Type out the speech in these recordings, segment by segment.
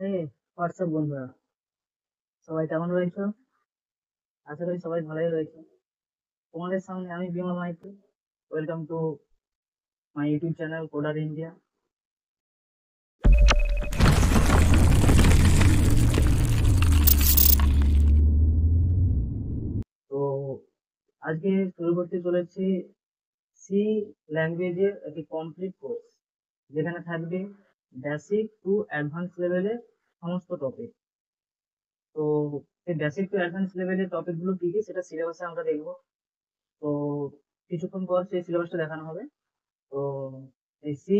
এই হোয়াটসঅ্যাপ বন্ধুরা, সবাই কেমন রয়েছে? আশা করি সবাই ভালোই রয়েছে। তোমাদের সামনে আমি Bimal Maiti. Welcome to my YouTube channel coder India. তো আজকে শুরু করতে চলেছি সি ল্যাঙ্গুয়েজের একটি কমপ্লিট কোর্স, যেখানে থাকবে বেসিক টু অ্যাডভান্স লেভেলের সমস্ত টপিক। তো এই বেসিক টু অ্যাডভান্স লেভেলের টপিক গুলো কি কি সেটা সিলেবাসে আমরা দেখবো। তো কিছুক্ষণ পর সেই সিলেবাসটা দেখানো হবে। তো এই সি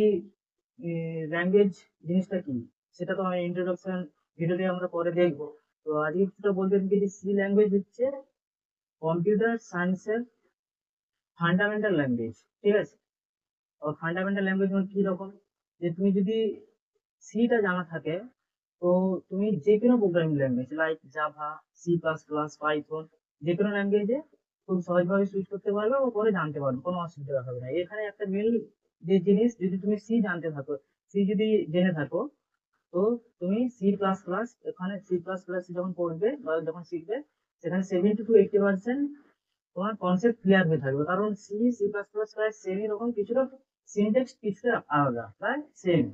ল্যাঙ্গুয়েজ জিনিসটা কি সেটা তো আমি ইন্ট্রোডাকশন ভিডিওতে আমরা পরে দেখবো। তো আজকে কিছুটা বলতে চাইছি যে সি ল্যাঙ্গুয়েজ হচ্ছে কম্পিউটার সায়েন্সের ফান্ডামেন্টাল ল্যাঙ্গুয়েজ। ঠিক আছে? ফান্ডামেন্টাল ল্যাঙ্গুয়েজ মানে কি রকম, যে তুমি যদি সিটা জানা থাকে, তো তুমি যে কোনো programming language like Java, C plus plus, Python, যে কোনো ল্যাঙ্গুয়েজে খুব সহজভাবে সুইচ করতে পারবে ও পরে জানতে পারবে, কোনো অসুবিধা হবে না। এখানে একটা মেন যে জিনিস, যদি তুমি সি জানতে থাকো, সি যদি জেনে থাকো, তো তুমি সি প্লাস প্লাস, এখানে সি প্লাস প্লাস যখন পড়বে বা যখন শিখবে, সেখানে 70 to 80% তোমার কনসেপ্ট ক্লিয়ার হয়ে থাকবে। কারণ সি, সি প্লাস প্লাস প্রায় সেমই রকম, কিছুটা সিনট্যাক্স কিছুটা আলাদা, প্রায় সেম,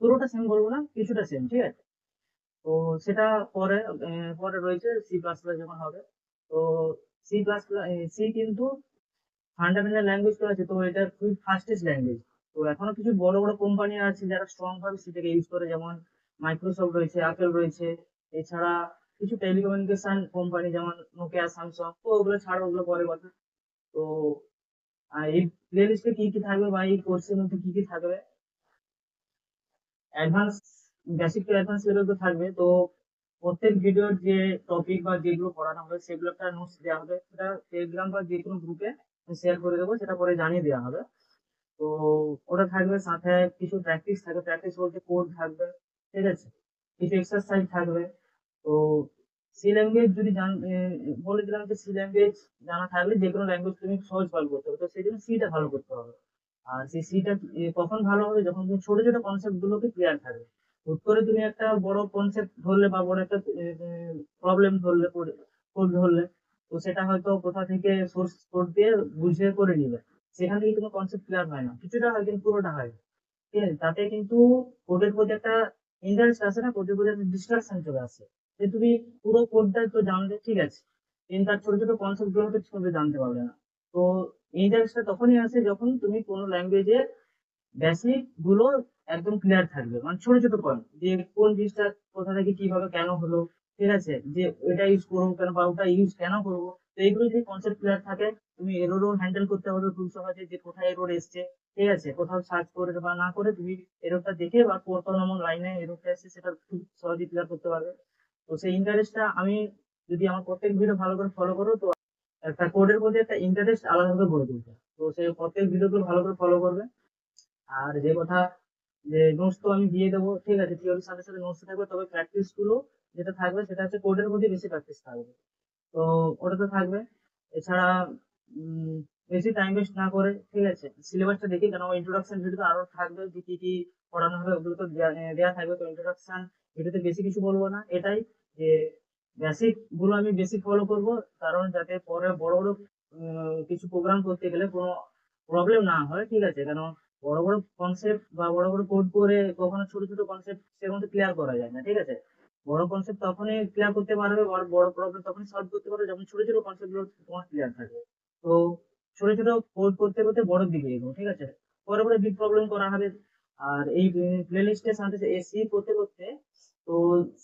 পুরোটা সেম বলবো না, কিছুটা সেম। ঠিক আছে? তো সেটা পরে পরে রয়েছে সি প্লাস প্লাস যখন হবে। তো সি প্লাস প্লাস, সি কিন্তু ফান্ডামেন্টাল ল্যাঙ্গুয়েজ তো আছে, তো এটা খুবই ফাস্টেস্ট ল্যাঙ্গুয়েজ। তো এখনো কিছু বড় বড় কোম্পানি আছে যারা স্ট্রং ভাবে সিটাকে ইউজ করে, যেমন মাইক্রোসফট রয়েছে, অ্যাপেল রয়েছে। এছাড়া কিছু টেলিকমিউনিকেশন কোম্পানি যেমন নোকিয়া, স্যামসাং, তো ওগুলো ছাড়া ওগুলো পরে কথা। তো এই প্লে লিস্টে কি কি থাকবে বা এই কোর্সের মধ্যে কি কি থাকবে, advance, basic to advance level তো থাকবে। তো প্রত্যেক ভিডিওর যে টপিক বা যেগুলো পড়ানো হবে সেগুলো একটা নোটস দেওয়া হবে, সেটা টেলিগ্রাম বা যে কোনো গ্রুপে শেয়ার করে দেবো, সেটা পরে জানিয়ে দেওয়া হবে। তো ওটা থাকবে, সাথে কিছু প্র্যাকটিস থাকবে, প্র্যাকটিস বলতে কোড থাকবে। ঠিক আছে? কিছু এক্সারসাইজ থাকবে। তো সি ল্যাঙ্গুয়েজ যদি বলে দিলাম যে সি ল্যাঙ্গুয়েজ জানা থাকলে যে কোনো ল্যাঙ্গুয়েজ তুমি সহজ ভালো করতে হবে, তো সেই জন্য সিটা ভালো করতে হবে। আর সেই সিটা কখন ভালো হবে, যখন তুমি ছোট ছোট কনসেপ্ট গুলোকে ক্লিয়ার থাকবে। হুট করে তুমি একটা বড় কনসেপ্ট ধরলে বা বড় একটা প্রবলেম ধরলে, কোড ধরলে, তো সেটা হয়তো কোথা থেকে সোর্স কোড দিয়ে বুঝে করে নিবে, সেখান থেকে কোনো কনসেপ্ট ক্লিয়ার হয় না, কিছুটা হয় কিন্তু পুরোটা হয় না। ঠিক আছে? তাতে কিন্তু কোডের প্রতি একটা ইন্টারেস্ট আসে না, কোডের প্রতি একটা ডিস্ট্রাকশন চলে আসে। যে তুমি পুরো কোডটা তো জানলে, ঠিক আছে, কিন্তু তার ছোট ছোট কনসেপ্ট গুলো তো ঠিক জানতে পারবে না। তো ইন্টারেস্টটা তখনই আসে যখন তুমি কোনো ল্যাঙ্গুয়েজে বেসিক গুলো একদম ক্লিয়ার থাকবে, মানে ছোট ছোট পয়েন্ট, যে কোন জিনিসটা কোথা থেকে কিভাবে কেন হলো, ঠিক আছে, যে এটা ইউজ করবো কেন বা ওটা ইউজ কেন করবো। তো এইগুলো যদি কনসেপ্ট ক্লিয়ার থাকে, তুমি এররও হ্যান্ডেল করতে পারবে খুব সহজে, যে কোথায় এরর এসছে। ঠিক আছে? কোথাও সার্চ করে বা না করে তুমি এররটা দেখে বা কত নম্বর লাইনে এররটা এসছে সেটা খুব সহজে ক্লিয়ার করতে পারবে। তো সেই ইন্টারেস্টটা আমি, যদি আমার প্রত্যেক ভিডিও ভালো করে ফলো করো, তো একটা কোডের প্রতি একটা ইন্টারেস্ট আলাদাভাবে গড়ে তুলবে। তো সেই প্রত্যেক ভিডিওগুলো ভালো করে ফলো করবে। আর যে কথা, যে নোটস তো আমি দিয়ে দেবো, ঠিক আছে, থিওরির সাথে সাথে নোটস থাকবে, তবে প্র্যাকটিস গুলো যেটা থাকবে সেটা হচ্ছে কোডের প্রতি বেশি প্র্যাকটিস থাকবে। তো ওটা তো থাকবে। এছাড়া উম, বেশি টাইম ওয়েস্ট না করে, ঠিক আছে, সিলেবাসটা দেখি, কেন ইন্ট্রোডাকশন ভিডিওতে আরো থাকবে যে কি কি পড়ানো হবে, ওগুলো তো দেওয়া থাকবে। তো ইন্ট্রোডাকশন ভিডিওতে বেশি কিছু বলবো না, এটাই যে বেসিক গুলো আমি বেসিক ফলো করব, কারণ যাতে পরে বড় বড় কিছু প্রোগ্রাম করতে গেলে কোনো প্রবলেম না হয়। ঠিক আছে? কেন বড় বড় কনসেপ্ট বা বড় বড় কোড করে কখনো ছোট ছোট কনসেপ্ট সেরকম ক্লিয়ার করা যায় না। ঠিক আছে? বড় কনসেপ্ট তখনই ক্লিয়ার করতে পারবে, বড় বড় প্রবলেম তখনই সলভ করতে পারবে যখন ছোট ছোট কনসেপ্ট গুলো তোমার ক্লিয়ার থাকবে। তো ছোট ছোট কোড করতে করতে বড় দিকে এগো। ঠিক আছে? পরে পরে বিগ প্রবলেম করা হবে। আর এই প্লে লিস্টের সাথে সি করতে করতে, তো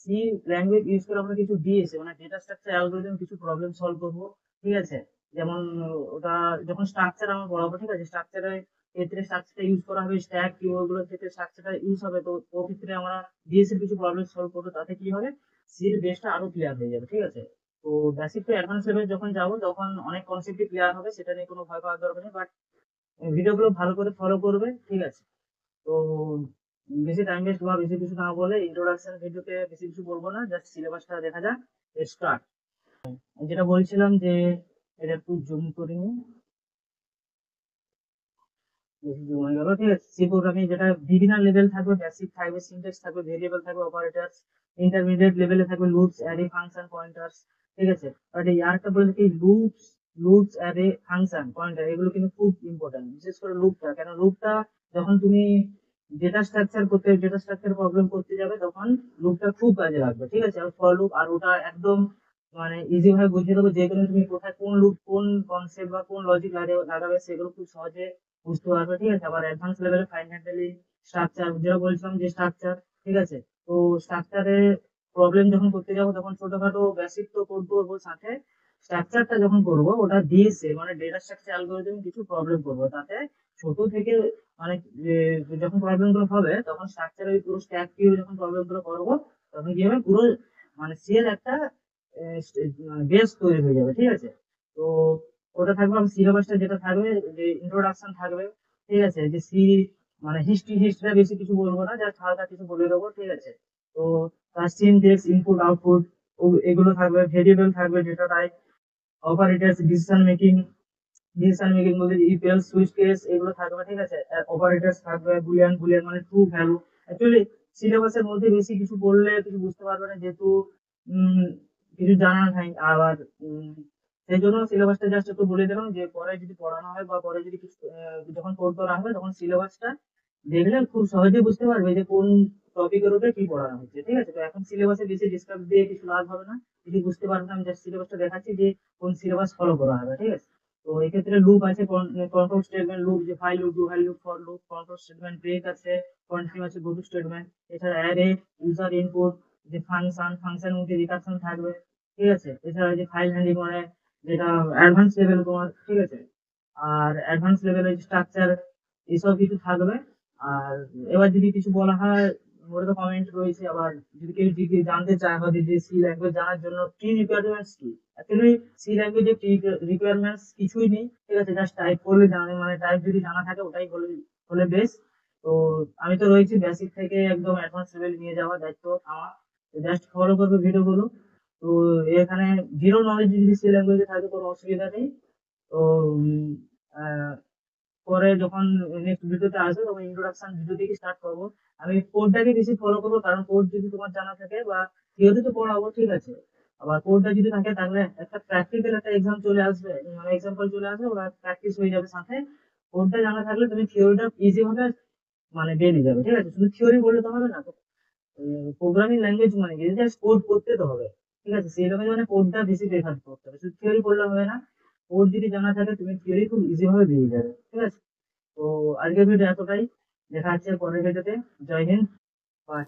সি ল্যাঙ্গুয়েজ ইউজ করে আমরা কিছু দিয়েছে, মানে ডেটা স্ট্রাকচার অ্যালগরিদম কিছু প্রবলেম সলভ করবো। ঠিক আছে? যেমন ওটা যখন স্ট্রাকচার আমরা পড়াবো, ঠিক আছে, স্ট্রাকচারের ক্ষেত্রে স্ট্রাকচারটা ইউজ করা হবে, স্ট্যাক কি ওগুলোর ক্ষেত্রে স্ট্রাকচারটা ইউজ হবে। তো ও ক্ষেত্রে আমরা ডিএস এর কিছু প্রবলেম সলভ করবো, তাতে কি হবে, সি এর বেসটা আরো ক্লিয়ার হয়ে যাবে। ঠিক আছে? তো বেসিক টু অ্যাডভান্স লেভেল যখন যাবো, তখন অনেক কনসেপ্টই ক্লিয়ার হবে, সেটা নিয়ে কোনো ভয় পাওয়ার দরকার নেই। বাট ভিডিওগুলো ভালো করে ফলো করবে। ঠিক আছে? তো বেশি টাইম ওয়েস্ট বা বেশি কিছু না বলে, ইন্ট্রোডাকশন ভিডিওতে বেশি কিছু বলবো না, জাস্ট সিলেবাসটা দেখা যাক, স্টার্ট। যেটা বলছিলাম যে এটা একটু জুম করে নিই। বেশি সময় গেল, ঠিক আছে। সি প্রোগ্রামিং যেটা বিগিনার লেভেল থাকবে, বেসিক থাকবে, সিনট্যাক্স থাকবে, ভেরিয়েবল থাকবে, অপারেটরস। ইন্টারমিডিয়েট লেভেলে থাকবে লুপস, অ্যারে, ফাংশন, পয়েন্টার্স, ঠিক আছে। বাট এই আরেকটা বলে কি, লুপস, অ্যারে, ফাংশন, পয়েন্টার, এগুলো কিন্তু খুব ইম্পর্টেন্ট, বিশেষ করে লুপটা। কেন লুপটা যখন তুমি ডেটা স্ট্রাকচার প্রবলেম করতে যাবে, তখন লুপটা খুব কাজে লাগবে, ঠিক আছে। আর ফর লুপ, আর ওটা একদম মানে ইজি ভাবে বুঝিয়ে দেবো, যে কোনো তুমি কোথায় কোন লুপ, কোন কনসেপ্ট বা কোন লজিক লাগাবে সেগুলো খুব সহজে বুঝতে পারবে, ঠিক আছে। আবার অ্যাডভান্স লেভেলে ফাইনালি স্ট্রাকচার, যেটা বলছিলাম যে স্ট্রাকচার, ঠিক আছে। তো স্ট্রাকচারে প্রবলেম যখন করতে যাবো, তখন ছোটখাটো বেসিক তো করবো, ওর সাথে স্ট্রাকচারটা যখন করবো, ওটা ডিএসএ মানে ডেটা স্ট্রাকচার অ্যালগরিদম কিছু প্রবলেম করবো তাতে, ছোট থেকে মানে যখন প্রবলেম গুলো হবে, তখন স্ট্রাকচারের পুরো স্ট্যাক কিউ যখন প্রবলেম গুলো করবো, তখন কি হবে, পুরো মানে সিএর একটা মানে বেস তৈরি হয়ে যাবে, ঠিক আছে। তো ওটা থাকবে। আর সিলেবাসটা যেটা থাকবে, যে ইন্ট্রোডাকশন থাকবে, ঠিক আছে। যে সি মানে হিস্ট্রি বেশি কিছু বলবো না, জাস্ট হালকা কিছু বলে দেবো, ঠিক আছে। তো তার সিনট্যাক্স, ইনপুট আউটপুট, এগুলো থাকবে। ভেরিয়েবল থাকবে, data type, operators, decision making বলতে ইফ এলস সুইচ কেস, এগুলো থাকবে, ঠিক আছে। অপারেটরস থাকবে, বুলিয়ান, মানে ট্রু ভ্যালু। অ্যাকচুয়ালি সিলেবাসের মধ্যে বেশি কিছু বললে কিছু বুঝতে পারবে না, যেহেতু উম, কিছু জানা নাই। আবার সেই জন্য সিলেবাসটা জাস্ট একটু বলে দিলাম, যে পরে যদি পড়ানো হয় বা পরে যদি কিছু যখন কোড করা হবে, তখন সিলেবাসটা দেখলে খুব সহজেই বুঝতে পারবে যে কোন টপিকের উপরে কি পড়ানো হচ্ছে, ঠিক আছে। তো এখন সিলেবাসে বেশি ডিসকাস দিয়ে কিছু লাভ হবে না, যদি বুঝতে পারবে না। আমি জাস্ট সিলেবাসটা দেখাচ্ছি যে কোন সিলেবাস ফলো করা হবে, ঠিক আছে। তো এক্ষেত্রে লুপ আছে, কন্ট্রোল স্টেটমেন্ট লুপ, যে while loop, do while loop, for loop, control statement, break আছে, কন্টিনিউ আছে, গো টু স্টেটমেন্ট। এছাড়া অ্যারে, ইউজার ইনপুট, যে ফাংশন মধ্যে রিকারশন থাকবে, ঠিক আছে। এছাড়া যে ফাইল হ্যান্ডলিং মানে যেটা অ্যাডভান্স লেভেল তোমার, ঠিক আছে। আর অ্যাডভান্স লেভেলের স্ট্রাকচার, এসব কিছু থাকবে। আর এবার যদি কিছু বলা হয়, ওটা তো কমেন্ট রয়েছে। আবার যদি কেউ জানতে চায় আমাদের যে সি ল্যাঙ্গুয়েজ জানার জন্য কি রিকোয়ারমেন্টস কি, অ্যাকচুয়ালি সি ল্যাঙ্গুয়েজের রিকোয়ারমেন্টস কিছুই নেই, ঠিক আছে। জাস্ট টাইপ করলে জানে, মানে টাইপ যদি জানা থাকে ওটাই হলে বেশ। তো আমি তো রয়েছি বেসিক থেকে একদম অ্যাডভান্স লেভেল নিয়ে যাওয়ার দায়িত্ব আমার। জাস্ট ফলো করবে ভিডিওগুলো। তো এখানে জিরো নলেজ যদি সি ল্যাঙ্গুয়েজে থাকে, কোনো অসুবিধা নেই। তো আহ, পরে যখন নেক্সট ভিডিওতে আসবে, তখন ইন্ট্রোডাকশন ভিডিও থেকে স্টার্ট করবো। আমি কোডটাকে বেশি ফলো করবো, কারণ কোড যদি তোমার জানা থাকে বা থিওরি তো পড়াবো, ঠিক আছে। আবার কোডটা যদি থাকে, তাহলে একটা প্র্যাকটিক্যাল একটা এক্সাম চলে আসবে, মানে এক্সাম্পল চলে আসবে, ওরা প্র্যাকটিস হয়ে যাবে সাথে। কোডটা জানা থাকলে তুমি থিওরিটা ইজি ভাবে মানে বেরিয়ে যাবে, ঠিক আছে। শুধু থিওরি বললে তো হবে না। প্রোগ্রামিং ল্যাঙ্গুয়েজ মানে কি, জাস্ট কোড করতে তো হবে, ঠিক আছে। সেই রকম মানে কোডটা বেশি প্রেফার করতে হবে, শুধু থিওরি পড়লে হবে না। কোড যদি জানা থাকে, তুমি থিওরি খুব ইজি ভাবে বেরিয়ে যাবে, ঠিক আছে। তো আজকের ভিডিও এতটাই। দেখা হচ্ছে পরের ভিডিওতে। জয় হিন্দ। বাই।